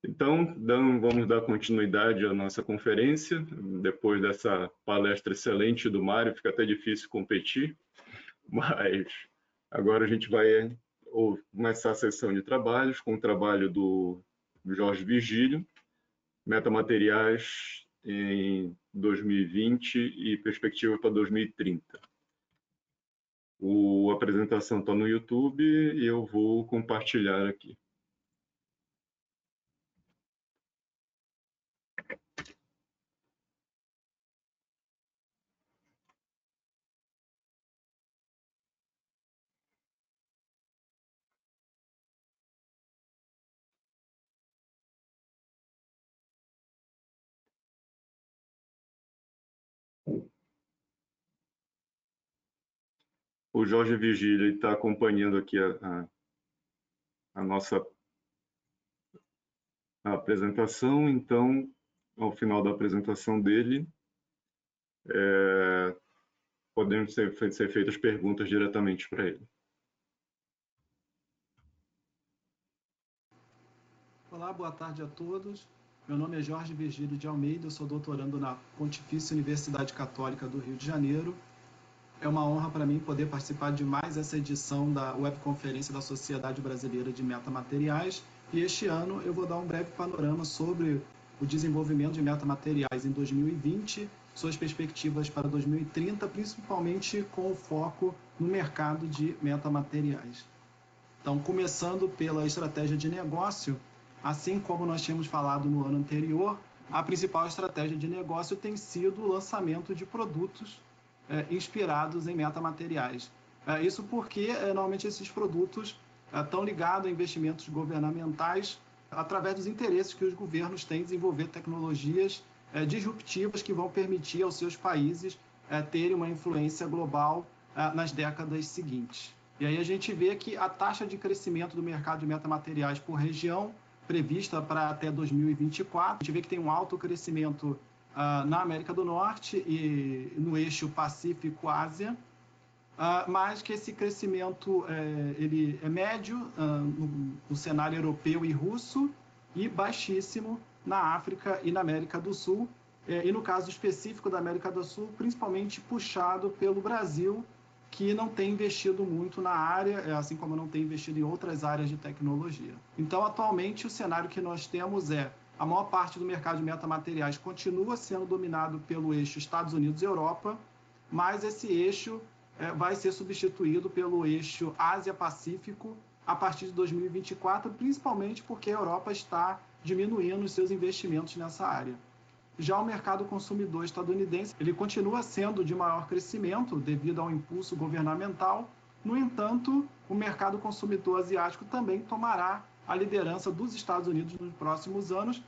Então, vamos dar continuidade à nossa conferência. Depois dessa palestra excelente do Mário, fica até difícil competir, mas agora a gente vai começar a sessão de trabalhos com o trabalho do Jorge Virgílio, Metamateriais em 2020 e perspectiva para 2030. A apresentação está no YouTube e eu vou compartilhar aqui. O Jorge Virgílio está acompanhando aqui a nossa apresentação, então, ao final da apresentação dele, podem ser feitas perguntas diretamente para ele. Olá, boa tarde a todos. Meu nome é Jorge Virgílio de Almeida, eu sou doutorando na Pontifícia Universidade Católica do Rio de Janeiro. É uma honra para mim poder participar de mais essa edição da webconferência da Sociedade Brasileira de Metamateriais. E este ano eu vou dar um breve panorama sobre o desenvolvimento de metamateriais em 2020, suas perspectivas para 2030, principalmente com o foco no mercado de metamateriais. Então, começando pela estratégia de negócio, assim como nós tínhamos falado no ano anterior, a principal estratégia de negócio tem sido o lançamento de produtos inspirados em metamateriais. Isso porque, normalmente, esses produtos estão ligados a investimentos governamentais através dos interesses que os governos têm em desenvolver tecnologias disruptivas que vão permitir aos seus países terem uma influência global nas décadas seguintes. E aí a gente vê que a taxa de crescimento do mercado de metamateriais por região prevista para até 2024, a gente vê que tem um alto crescimento na América do Norte e no eixo Pacífico-Ásia, mas que esse crescimento ele é médio no cenário europeu e russo e baixíssimo na África e na América do Sul, e no caso específico da América do Sul, principalmente puxado pelo Brasil, que não tem investido muito na área, assim como não tem investido em outras áreas de tecnologia. Então, atualmente, o cenário que nós temos a maior parte do mercado de metamateriais continua sendo dominado pelo eixo Estados Unidos e Europa, mas esse eixo vai ser substituído pelo eixo Ásia-Pacífico a partir de 2024, principalmente porque a Europa está diminuindo os seus investimentos nessa área. Já o mercado consumidor estadunidense, ele continua sendo de maior crescimento devido ao impulso governamental. No entanto, o mercado consumidor asiático também tomará a liderança dos Estados Unidos nos próximos anos,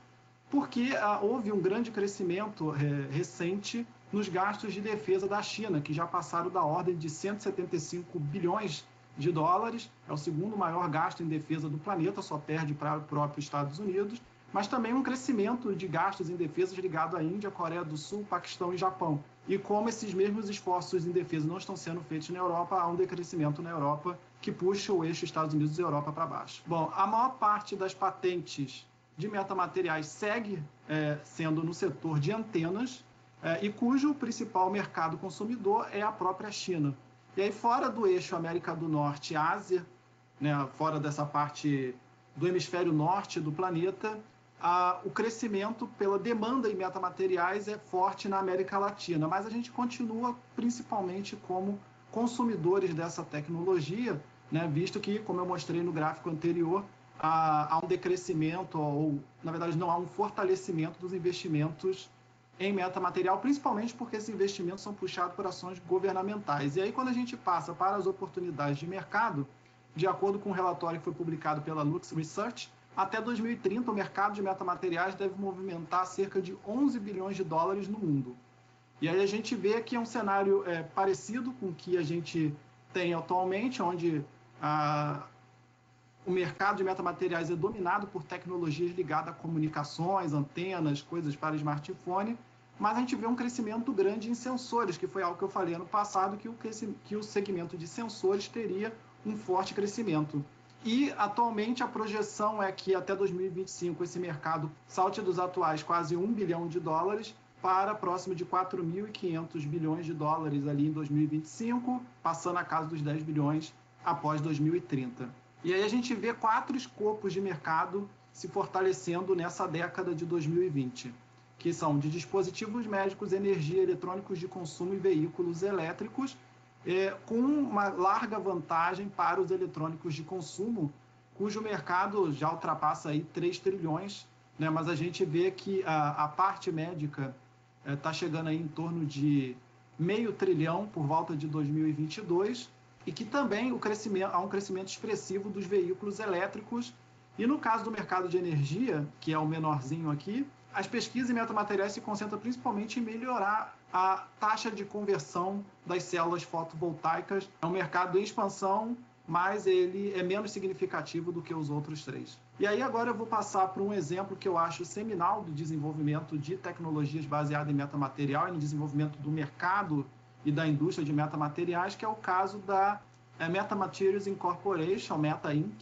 porque houve um grande crescimento recente nos gastos de defesa da China, que já passaram da ordem de 175 bilhões de dólares, é o segundo maior gasto em defesa do planeta, só perde para o próprio Estados Unidos, mas também um crescimento de gastos em defesa ligado à Índia, Coreia do Sul, Paquistão e Japão. E como esses mesmos esforços em defesa não estão sendo feitos na Europa, há um decrescimento na Europa que puxa o eixo Estados Unidos e Europa para baixo. Bom, a maior parte das patentes de metamateriais segue sendo no setor de antenas, e cujo principal mercado consumidor é a própria China. E aí, fora do eixo América do Norte e Ásia, né, fora dessa parte do hemisfério norte do planeta, o crescimento pela demanda em metamateriais é forte na América Latina, mas a gente continua principalmente como consumidores dessa tecnologia, né, visto que, como eu mostrei no gráfico anterior, há um decrescimento, ou, na verdade, não há um fortalecimento dos investimentos em metamaterial, principalmente porque esses investimentos são puxados por ações governamentais. E aí, quando a gente passa para as oportunidades de mercado, de acordo com um relatório que foi publicado pela Lux Research, até 2030 o mercado de metamateriais deve movimentar cerca de 11 bilhões de dólares no mundo. E aí a gente vê que é um cenário parecido com o que a gente tem atualmente, onde o mercado de metamateriais é dominado por tecnologias ligadas a comunicações, antenas, coisas para smartphone, mas a gente vê um crescimento grande em sensores, que foi algo que eu falei ano passado, que o segmento de sensores teria um forte crescimento. E, atualmente, a projeção é que até 2025 esse mercado salte dos atuais quase $1 bilhão para próximo de 4.500 bilhões de dólares ali em 2025, passando a casa dos 10 bilhões após 2030. E aí a gente vê 4 escopos de mercado se fortalecendo nessa década de 2020, que são de dispositivos médicos, energia, eletrônicos de consumo e veículos elétricos, com uma larga vantagem para os eletrônicos de consumo, cujo mercado já ultrapassa aí 3 trilhões, né? Mas a gente vê que a parte médica está chegando aí em torno de meio trilhão por volta de 2022, e que também há um crescimento expressivo dos veículos elétricos. E no caso do mercado de energia, que é o menorzinho aqui, as pesquisas em metamateriais se concentram principalmente em melhorar a taxa de conversão das células fotovoltaicas. É um mercado em expansão, mas ele é menos significativo do que os outros 3. E aí agora eu vou passar para um exemplo que eu acho seminal do desenvolvimento de tecnologias baseadas em metamaterial e no desenvolvimento do mercado e da indústria de metamateriais, que é o caso da Metamaterials Incorporation, Meta Inc.,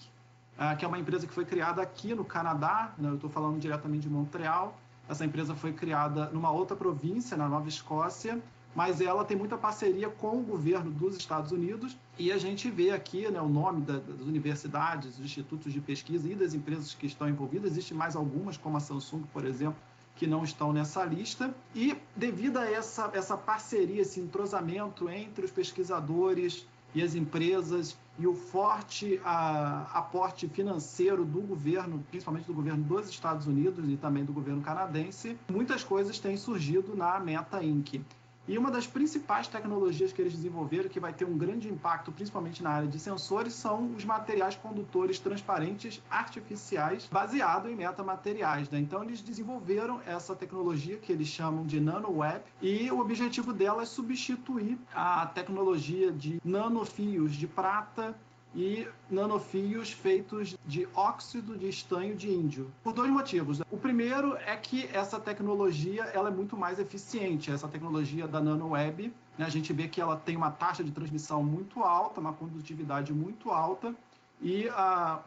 que é uma empresa que foi criada aqui no Canadá, né? Eu estou falando diretamente de Montreal. Essa empresa foi criada numa outra província, na Nova Escócia, mas ela tem muita parceria com o governo dos Estados Unidos, e a gente vê aqui, né, o nome das universidades, dos institutos de pesquisa e das empresas que estão envolvidas. Existem mais algumas, como a Samsung, por exemplo, que não estão nessa lista, e devido a essa parceria, esse entrosamento entre os pesquisadores e as empresas, e o forte aporte financeiro do governo, principalmente do governo dos Estados Unidos e também do governo canadense, muitas coisas têm surgido na Meta Inc. E uma das principais tecnologias que eles desenvolveram, que vai ter um grande impacto, principalmente na área de sensores, são os materiais condutores transparentes artificiais baseados em metamateriais, né? Então, eles desenvolveram essa tecnologia que eles chamam de NanoWeb, e o objetivo dela é substituir a tecnologia de nanofios de prata e nanofios feitos de óxido de estanho de índio, por 2 motivos. O primeiro é que essa tecnologia ela é muito mais eficiente. Essa tecnologia da NanoWeb, né, a gente vê que ela tem uma taxa de transmissão muito alta, uma condutividade muito alta, e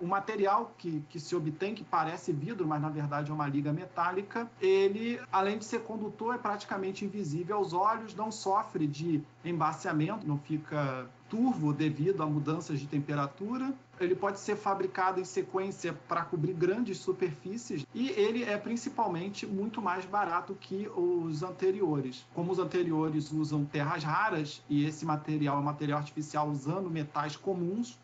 o material que se obtém, que parece vidro, mas na verdade é uma liga metálica, ele, além de ser condutor, é praticamente invisível aos olhos, não sofre de embaciamento, não fica turvo devido a mudanças de temperatura. Ele pode ser fabricado em sequência para cobrir grandes superfícies, e ele é principalmente muito mais barato que os anteriores. Como os anteriores usam terras raras, e esse material é um material artificial usando metais comuns,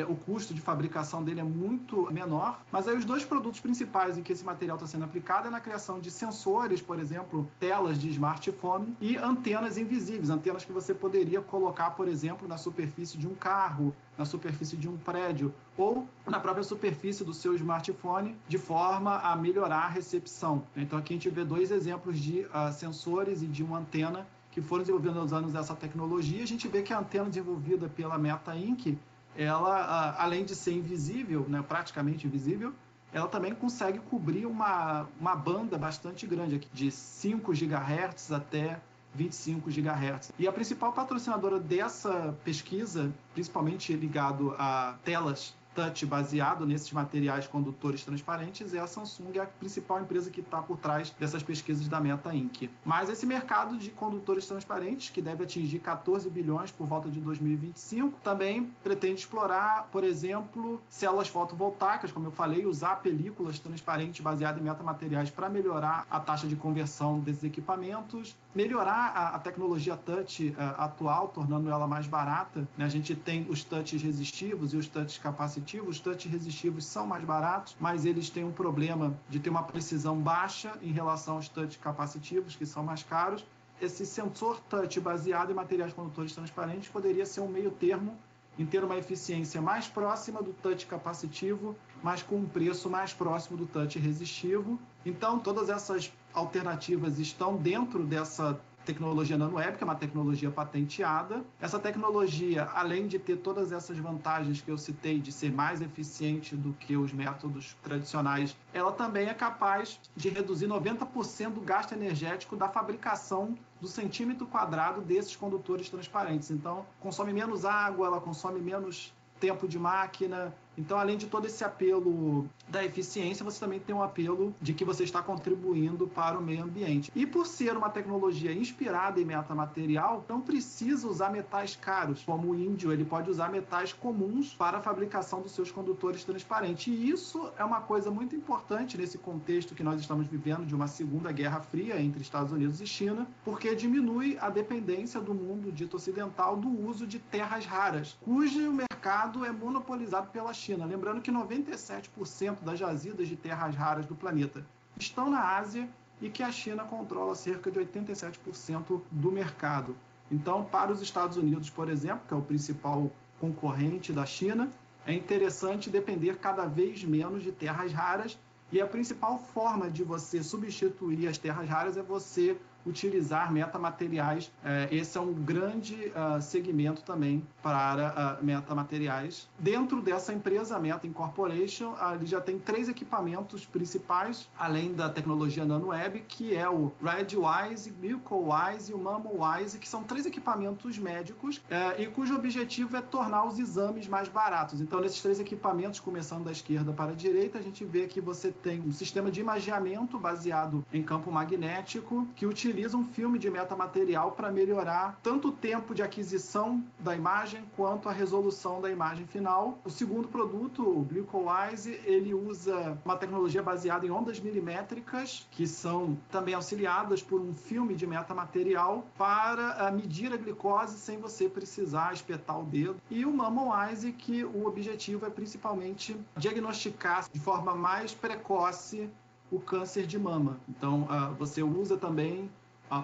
o custo de fabricação dele é muito menor. Mas aí os 2 produtos principais em que esse material está sendo aplicado é na criação de sensores, por exemplo, telas de smartphone, e antenas invisíveis, antenas que você poderia colocar, por exemplo, na superfície de um carro, na superfície de um prédio, ou na própria superfície do seu smartphone, de forma a melhorar a recepção. Então aqui a gente vê 2 exemplos de sensores e de uma antena que foram desenvolvendo aos anos essa tecnologia. A gente vê que a antena desenvolvida pela Meta Inc., ela, além de ser invisível, né, praticamente invisível, ela também consegue cobrir uma banda bastante grande, aqui, de 5 GHz até 25 GHz. E a principal patrocinadora dessa pesquisa, principalmente ligado a telas touch baseado nesses materiais condutores transparentes, é a Samsung, a principal empresa que está por trás dessas pesquisas da Meta Inc. Mas esse mercado de condutores transparentes, que deve atingir 14 bilhões por volta de 2025, também pretende explorar, por exemplo, células fotovoltaicas, como eu falei, usar películas transparentes baseadas em metamateriais para melhorar a taxa de conversão desses equipamentos, melhorar a tecnologia touch atual, tornando ela mais barata, né? A gente tem os touches resistivos e os touches capacitivos. Os touch resistivos são mais baratos, mas eles têm um problema de ter uma precisão baixa em relação aos touch capacitivos, que são mais caros. Esse sensor touch baseado em materiais condutores transparentes poderia ser um meio termo em ter uma eficiência mais próxima do touch capacitivo, mas com um preço mais próximo do touch resistivo. Então, todas essas alternativas estão dentro dessa tecnologia NanoWeb, que é uma tecnologia patenteada. Essa tecnologia, além de ter todas essas vantagens que eu citei, de ser mais eficiente do que os métodos tradicionais, ela também é capaz de reduzir 90% do gasto energético da fabricação do centímetro quadrado desses condutores transparentes. Então, consome menos água, ela consome menos tempo de máquina, Então, além de todo esse apelo da eficiência, você também tem um apelo de que você está contribuindo para o meio ambiente. E por ser uma tecnologia inspirada em metamaterial, não precisa usar metais caros, como o índio, ele pode usar metais comuns para a fabricação dos seus condutores transparentes. E isso é uma coisa muito importante nesse contexto que nós estamos vivendo de uma Segunda Guerra Fria entre Estados Unidos e China, porque diminui a dependência do mundo dito ocidental do uso de terras raras, cujo mercado é monopolizado pela China. Lembrando que 97% das jazidas de terras raras do planeta estão na Ásia e que a China controla cerca de 87% do mercado. Então, para os Estados Unidos, por exemplo, que é o principal concorrente da China, é interessante depender cada vez menos de terras raras, e a principal forma de você substituir as terras raras é você utilizar metamateriais. Esse é um grande segmento também para metamateriais. Dentro dessa empresa, a Meta Incorporation, ele já tem 3 equipamentos principais, além da tecnologia NanoWeb, que é o RedWise, GlycoWise e o MammoWise, que são 3 equipamentos médicos e cujo objetivo é tornar os exames mais baratos. Então, nesses 3 equipamentos, começando da esquerda para a direita, a gente vê que você tem um sistema de imageamento baseado em campo magnético, que utiliza um filme de metamaterial para melhorar tanto o tempo de aquisição da imagem quanto a resolução da imagem final. O segundo produto, o GlycoWise, ele usa uma tecnologia baseada em ondas milimétricas, que são também auxiliadas por um filme de metamaterial para medir a glicose sem você precisar espetar o dedo. E o MammoWise, que o objetivo é principalmente diagnosticar de forma mais precoce o câncer de mama. Então, você usa também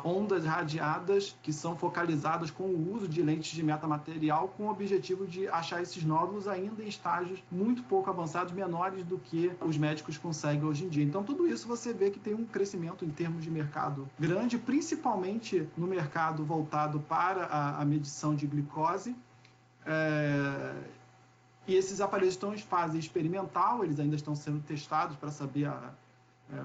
ondas radiadas que são focalizadas com o uso de lentes de metamaterial com o objetivo de achar esses nódulos ainda em estágios muito pouco avançados, menores do que os médicos conseguem hoje em dia. Então, tudo isso você vê que tem um crescimento em termos de mercado grande, principalmente no mercado voltado para a medição de glicose. E esses aparelhos estão em fase experimental, eles ainda estão sendo testados para saber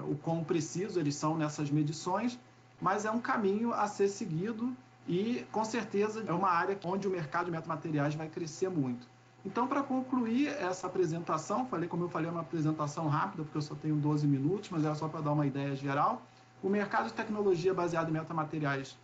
o quão precisos eles são nessas medições, mas é um caminho a ser seguido e, com certeza, é uma área onde o mercado de metamateriais vai crescer muito. Então, para concluir essa apresentação, como eu falei, é uma apresentação rápida, porque eu só tenho 12 minutos, mas era só para dar uma ideia geral. O mercado de tecnologia baseado em metamateriais,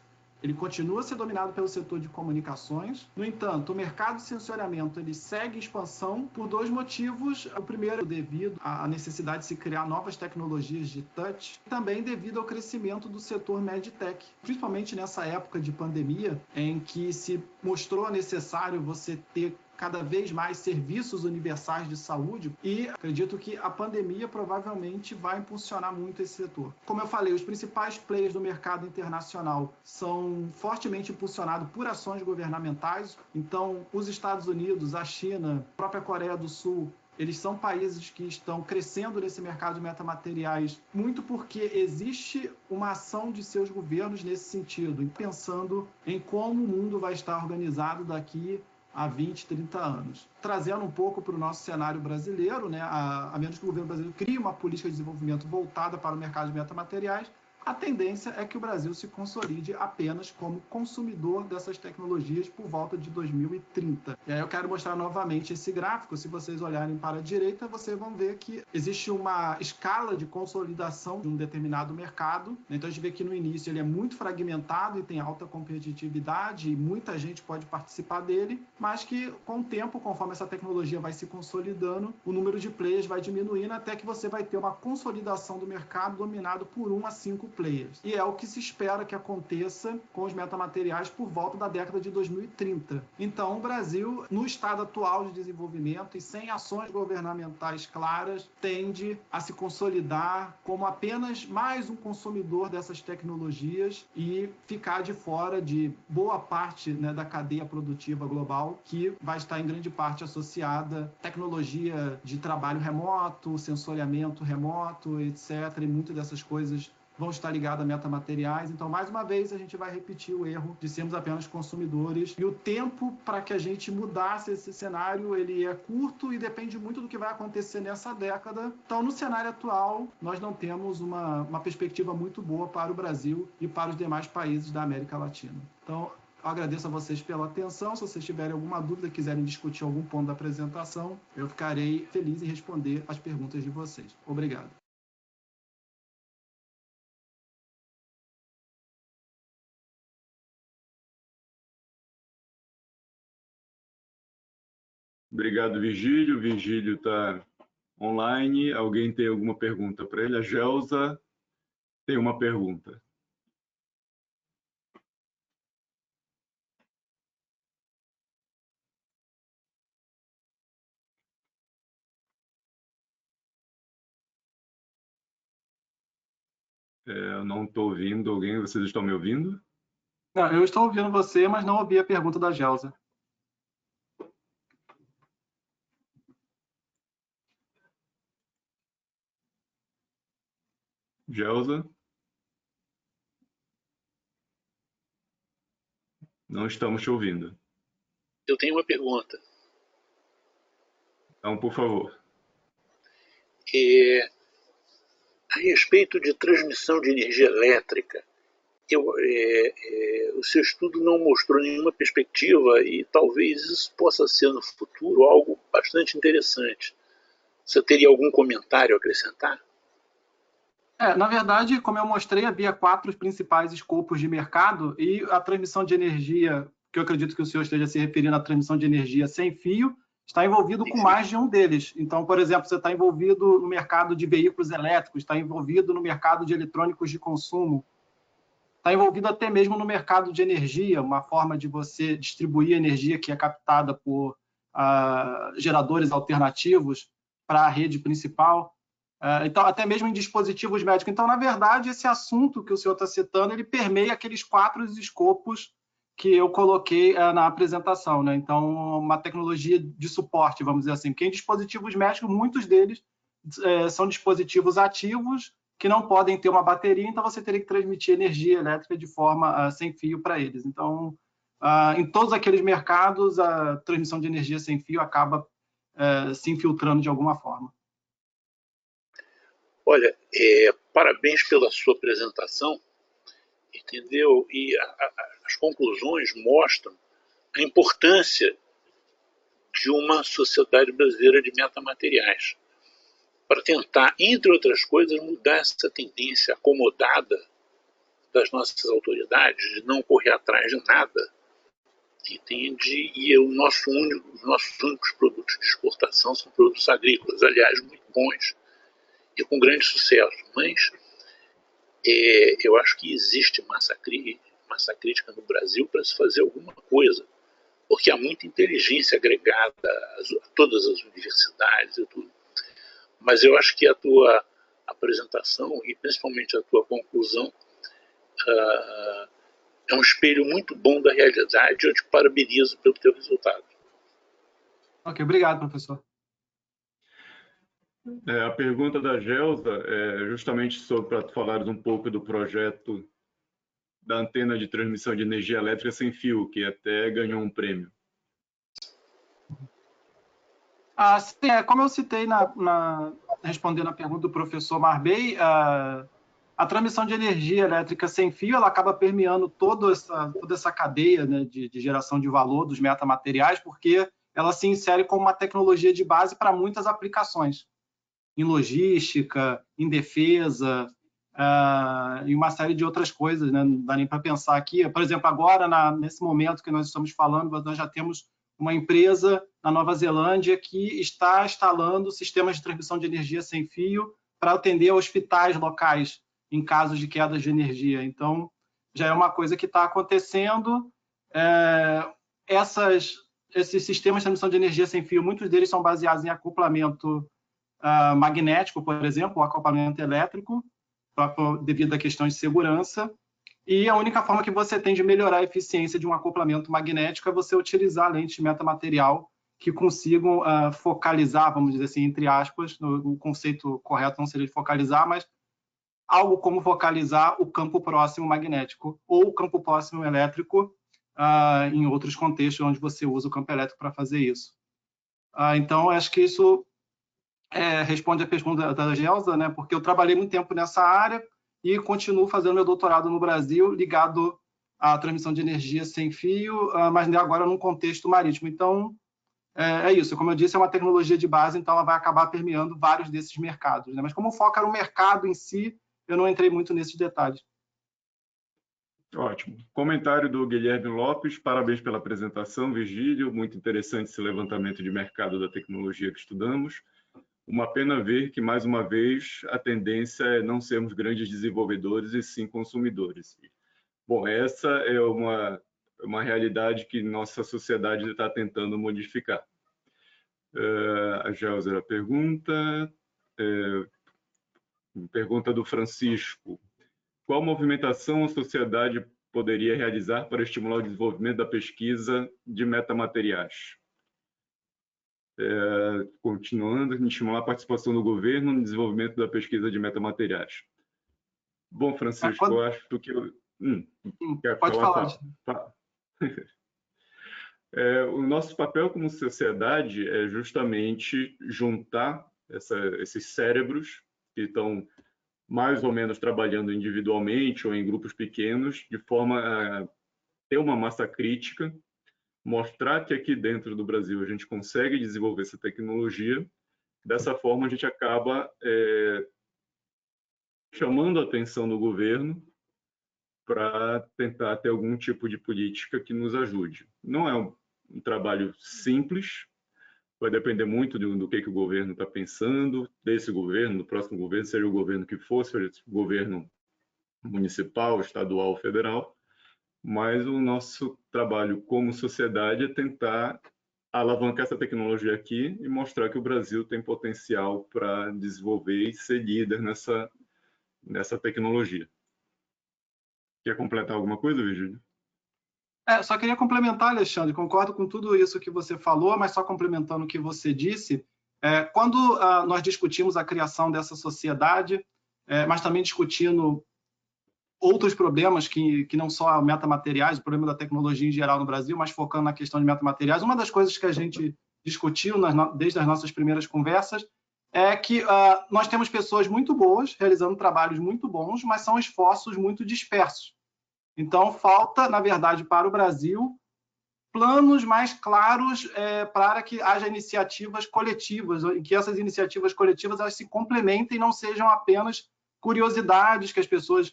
ele continua a ser dominado pelo setor de comunicações. No entanto, o mercado de sensoriamento ele segue expansão por 2 motivos. O primeiro, devido à necessidade de se criar novas tecnologias de touch, e também devido ao crescimento do setor medtech, principalmente nessa época de pandemia, em que se mostrou necessário você ter cada vez mais serviços universais de saúde, e acredito que a pandemia provavelmente vai impulsionar muito esse setor. Como eu falei, os principais players do mercado internacional são fortemente impulsionados por ações governamentais. Então, os Estados Unidos, a China, a própria Coreia do Sul, eles são países que estão crescendo nesse mercado de metamateriais muito porque existe uma ação de seus governos nesse sentido, pensando em como o mundo vai estar organizado daqui há 20, 30 anos. Trazendo um pouco para o nosso cenário brasileiro, a menos que o governo brasileiro crie uma política de desenvolvimento voltada para o mercado de metamateriais, a tendência é que o Brasil se consolide apenas como consumidor dessas tecnologias por volta de 2030. E aí eu quero mostrar novamente esse gráfico. Se vocês olharem para a direita, vocês vão ver que existe uma escala de consolidação de um determinado mercado. Então a gente vê que no início ele é muito fragmentado e tem alta competitividade e muita gente pode participar dele, mas que com o tempo, conforme essa tecnologia vai se consolidando, o número de players vai diminuindo até que você vai ter uma consolidação do mercado dominado por 1 a 5 players. E é o que se espera que aconteça com os metamateriais por volta da década de 2030. Então, o Brasil, no estado atual de desenvolvimento e sem ações governamentais claras, tende a se consolidar como apenas mais um consumidor dessas tecnologias e ficar de fora de boa parte da cadeia produtiva global, que vai estar em grande parte associada à tecnologia de trabalho remoto, sensoriamento remoto, etc. E muitas dessas coisas vão estar ligados a metamateriais. Então, mais uma vez, a gente vai repetir o erro de sermos apenas consumidores. E o tempo para que a gente mudasse esse cenário, ele é curto e depende muito do que vai acontecer nessa década. Então, no cenário atual, nós não temos uma perspectiva muito boa para o Brasil e para os demais países da América Latina. Então, Eu agradeço a vocês pela atenção. Se vocês tiverem alguma dúvida, quiserem discutir algum ponto da apresentação, eu ficarei feliz em responder as perguntas de vocês. Obrigado. Obrigado, Virgílio. Virgílio está online. Alguém tem alguma pergunta para ele? A Gelsa tem uma pergunta. Eu não estou ouvindo alguém. Vocês estão me ouvindo? Não, eu estou ouvindo você, mas não ouvi a pergunta da Gelsa. Gelsa? Não estamos te ouvindo. Eu tenho uma pergunta. Então, por favor. A respeito de transmissão de energia elétrica, o seu estudo não mostrou nenhuma perspectiva e talvez isso possa ser no futuro algo bastante interessante. Você teria algum comentário a acrescentar? Na verdade, como eu mostrei, havia 4 principais escopos de mercado e a transmissão de energia, que eu acredito que o senhor esteja se referindo à transmissão de energia sem fio, está envolvido com mais de um deles. Então, por exemplo, você está envolvido no mercado de veículos elétricos, está envolvido no mercado de eletrônicos de consumo, está envolvido até mesmo no mercado de energia, uma forma de você distribuir energia que é captada por geradores alternativos para a rede principal. Então, até mesmo em dispositivos médicos. Então, na verdade, esse assunto que o senhor está citando, ele permeia aqueles 4 escopos que eu coloquei na apresentação, né? Então, uma tecnologia de suporte, vamos dizer assim, porque em dispositivos médicos, muitos deles são dispositivos ativos que não podem ter uma bateria, então você teria que transmitir energia elétrica de forma sem fio para eles. Então, em todos aqueles mercados, a transmissão de energia sem fio acaba se infiltrando de alguma forma. Olha, parabéns pela sua apresentação, entendeu? E as conclusões mostram a importância de uma sociedade brasileira de metamateriais para tentar, entre outras coisas, mudar essa tendência acomodada das nossas autoridades de não correr atrás de nada, entende? E os nossos únicos produtos de exportação são produtos agrícolas, aliás, muito bons e com grande sucesso, mas eu acho que existe massa crítica no Brasil para se fazer alguma coisa, porque há muita inteligência agregada a todas as universidades e tudo. Mas eu acho que a tua apresentação e principalmente a tua conclusão é um espelho muito bom da realidade e eu te parabenizo pelo teu resultado. Ok, obrigado, professor. A pergunta da Gelsa é justamente para falares um pouco do projeto da antena de transmissão de energia elétrica sem fio, que até ganhou um prêmio. Sim, como eu citei respondendo a pergunta do professor Marbey, a transmissão de energia elétrica sem fio ela acaba permeando toda essa cadeia, né, de geração de valor dos metamateriais, porque ela se insere como uma tecnologia de base para muitas aplicações, em logística, em defesa, e uma série de outras coisas, né? Não dá nem para pensar aqui. Por exemplo, agora, nesse momento que nós estamos falando, nós já temos uma empresa na Nova Zelândia que está instalando sistemas de transmissão de energia sem fio para atender hospitais locais em casos de quedas de energia. Então, já é uma coisa que está acontecendo. Esses sistemas de transmissão de energia sem fio, muitos deles são baseados em acoplamento magnético, por exemplo, o acoplamento elétrico, devido a questões de segurança. E a única forma que você tem de melhorar a eficiência de um acoplamento magnético é você utilizar lentes de metamaterial que consigam focalizar, vamos dizer assim, entre aspas, o conceito correto não seria de focalizar, mas algo como focalizar o campo próximo magnético ou o campo próximo elétrico em outros contextos onde você usa o campo elétrico para fazer isso. Então, acho que isso responde a pergunta da Gelsa, né? Porque eu trabalhei muito tempo nessa área e continuo fazendo meu doutorado no Brasil ligado a transmissão de energia sem fio, mas agora num contexto marítimo. Então, é isso. Como eu disse, é uma tecnologia de base, então ela vai acabar permeando vários desses mercados, né? Mas como o foco era o mercado em si, eu não entrei muito nesses detalhes. Ótimo. Comentário do Guilherme Lopes. Parabéns pela apresentação, Virgílio. Muito interessante esse levantamento de mercado da tecnologia que estudamos. Uma pena ver que, mais uma vez, a tendência é não sermos grandes desenvolvedores e sim consumidores. Bom, essa é uma realidade que nossa sociedade está tentando modificar. A Gelzera pergunta do Francisco. Qual movimentação a sociedade poderia realizar para estimular o desenvolvimento da pesquisa de metamateriais? Continuando, estimular a participação do governo no desenvolvimento da pesquisa de metamateriais. Bom, Francisco, eu acho que... quer Pode falar. Fala. O nosso papel como sociedade é justamente juntar esses cérebros que estão mais ou menos trabalhando individualmente ou em grupos pequenos, de forma a ter uma massa crítica, mostrar que aqui dentro do Brasil a gente consegue desenvolver essa tecnologia. Dessa forma, a gente acaba chamando a atenção do governo para tentar ter algum tipo de política que nos ajude. Não é um trabalho simples, vai depender muito do que o governo está pensando, desse governo, do próximo governo, seja o governo que for, seja o governo municipal, estadual, federal, mas o nosso trabalho como sociedade é tentar alavancar essa tecnologia aqui e mostrar que o Brasil tem potencial para desenvolver e ser líder nessa tecnologia. Quer completar alguma coisa, Virgílio? Só queria complementar, Alexandre, concordo com tudo isso que você falou, mas só complementando o que você disse, quando nós discutimos a criação dessa sociedade, mas também discutindo outros problemas que não só metamateriais, o problema da tecnologia em geral no Brasil, mas focando na questão de metamateriais, uma das coisas que a gente discutiu desde as nossas primeiras conversas é que nós temos pessoas muito boas, realizando trabalhos muito bons, mas são esforços muito dispersos. Então, falta, na verdade, para o Brasil, planos mais claros para que haja iniciativas coletivas, e que essas iniciativas coletivas elas se complementem e não sejam apenas curiosidades que as pessoas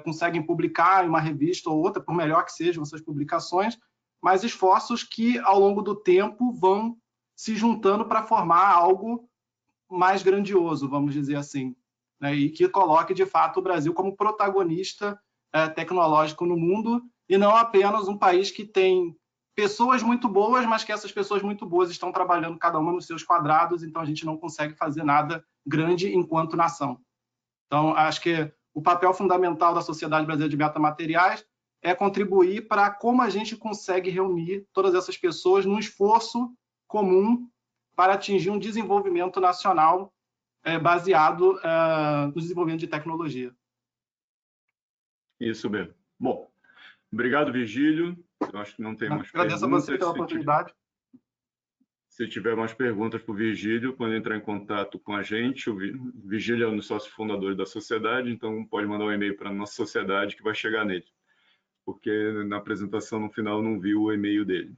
conseguem publicar em uma revista ou outra, por melhor que sejam essas publicações, mas esforços que, ao longo do tempo, vão se juntando para formar algo mais grandioso, vamos dizer assim, né? E que coloque, de fato, o Brasil como protagonista tecnológico no mundo e não apenas um país que tem pessoas muito boas, mas que essas pessoas muito boas estão trabalhando cada uma nos seus quadrados, então a gente não consegue fazer nada grande enquanto nação. Então, acho que o papel fundamental da Sociedade Brasileira de Metamateriais é contribuir para como a gente consegue reunir todas essas pessoas num esforço comum para atingir um desenvolvimento nacional baseado no desenvolvimento de tecnologia. Isso mesmo. Bom, obrigado, Virgílio. Eu acho que não tem mais perguntas. Agradeço a você pela oportunidade. Se tiver mais perguntas para o Virgílio, pode entrar em contato com a gente. O Virgílio é um dos sócios fundadores da sociedade, então pode mandar um e-mail para a nossa sociedade que vai chegar nele. Porque na apresentação, no final, não viu o e-mail dele.